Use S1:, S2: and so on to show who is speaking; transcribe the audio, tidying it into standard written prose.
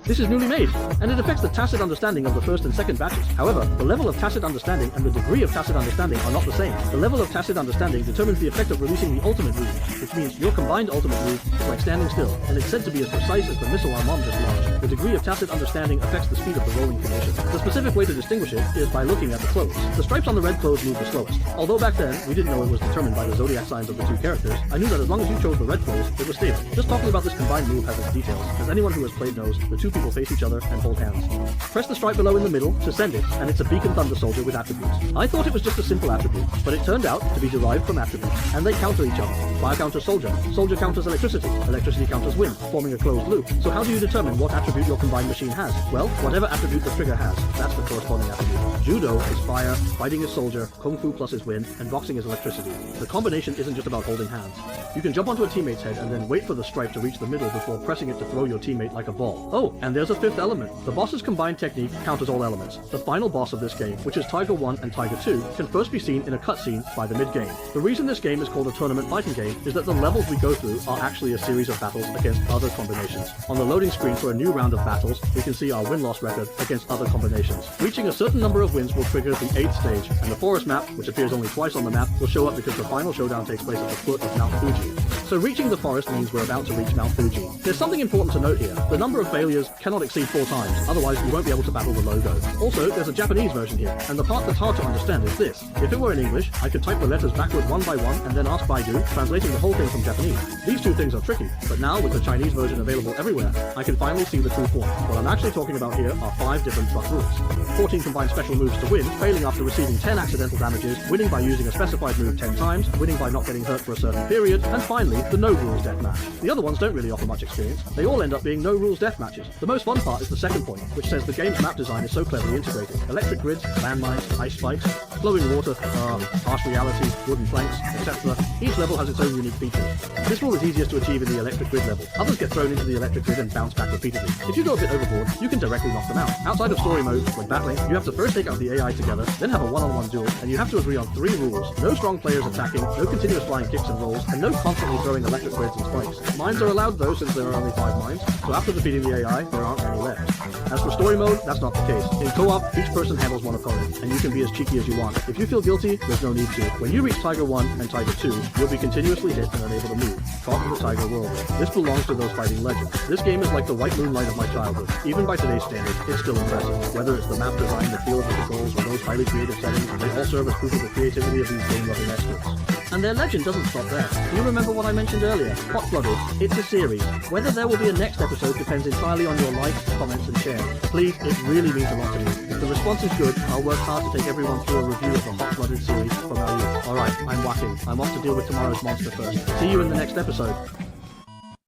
S1: This is newly made, and it affects the tacit understanding of the first and second batches. However, the level of tacit understanding and the degree of tacit understanding are not the same. The level of tacit understanding determines the effect of releasing the ultimate move, which means your combined ultimate move is like standing still, and it's said to be as precise as the missile our mom just launched. The degree of tacit understanding affects the speed of the rolling condition. The specific way to distinguish it is by looking at the clothes. The stripes on the red clothes move the slowest. Although back then, we didn't know it was determined by the zodiac signs of the two characters, I knew that as long as you chose the red clothes, it was stable. Just talking about this combined move has its details. As anyone who has played knows, the two people face each other and hold hands. Press the stripe below in the middle to send it, and it's a beacon thunder soldier with attributes. I thought it was just a simple attribute, but it turned out to be derived from attributes, and they counter each other. Fire counters soldier, soldier counters electricity, electricity counters wind, forming a closed loop. So how do you determine what attribute your combined machine has? Well, whatever attribute the trigger has, that's the corresponding attribute. Judo is fire, fighting is soldier, kung fu plus is wind, and boxing is electricity. The combination isn't just about holding hands. You can jump onto a teammate's head and then wait for the stripe to reach the middle before pressing it to throw your teammate like a ball. Oh, and there's a fifth element. The boss's combined technique counters all elements. The final boss of this game, which is Tiger 1 and Tiger 2, can first be seen in a cutscene by the mid-game. The reason this game is called a tournament fighting game is that the levels we go through are actually a series of battles against other combinations. On the loading screen for a new round of battles, we can see our win-loss record against other combinations. Reaching a certain number of wins will trigger the 8th stage, and the forest map, which appears only twice on the map, will show up because the final showdown takes place at the foot of Mount Fuji. So reaching the forest means we're about to reach Mount Fuji. There's something important to note here. The number of failures cannot exceed 4 times, otherwise we won't be able to battle the logo. Also, there's a Japanese version here, and the part that's hard to understand is this. If it were in English, I could type the letters backward one by one and then ask Baidu, translating the whole thing from Japanese. These two things are tricky, but now with the Chinese version available everywhere, I can finally see the true form. What I'm actually talking about here are 5 different truck rules. 14 combined special moves to win, failing after receiving 10 accidental damages, winning by using a specified move 10 times, winning by not getting hurt for a certain period, and finally, the no rules deathmatch. The other ones don't really offer much experience. They all end up being no rules deathmatches. The most fun part is the second point, which says the game's map design is so cleverly integrated. Electric grids, landmines, ice spikes, flowing water, harsh reality, wooden planks, etc. Each level has its own unique features. This rule is easiest to achieve in the electric grid level. Others get thrown into the electric grid and bounce back repeatedly. If you go a bit overboard, you can directly knock them out. Outside of story mode, when battling, you have to first take out the AI together, then have a one-on-one duel, and you have to agree on 3 rules. No strong players attacking, no continuous flying kicks and rolls, and no constantly throwing electric grids and spikes. Mines are allowed though, since there are only 5 mines, so after defeating the AI, there aren't any left. As for story mode, that's not the case. In co-op, each person handles one opponent, and you can be as cheeky as you want. If you feel guilty, there's no need to. When you reach Tiger 1 and Tiger 2, you'll be continuously hit and unable to move. Caught in the Tiger whirlwind. This belongs to those fighting legends. This game is like the white moonlight of my childhood. Even by today's standards, it's still impressive. Whether it's the map design, the feel of the controls, or those highly creative settings, they all serve as proof of the creativity of these game-loving experts. And their legend doesn't stop there. Do you remember what I mentioned earlier? Hot-blooded. It's a series. Whether there will be a next episode depends entirely on your likes, comments, and shares. Please, it really means a lot to me. If the response is good, I'll work hard to take everyone through a review of the Hot-blooded series from our youth. Alright, I'm whacking. I'm off to deal with tomorrow's monster first. See you in the next episode.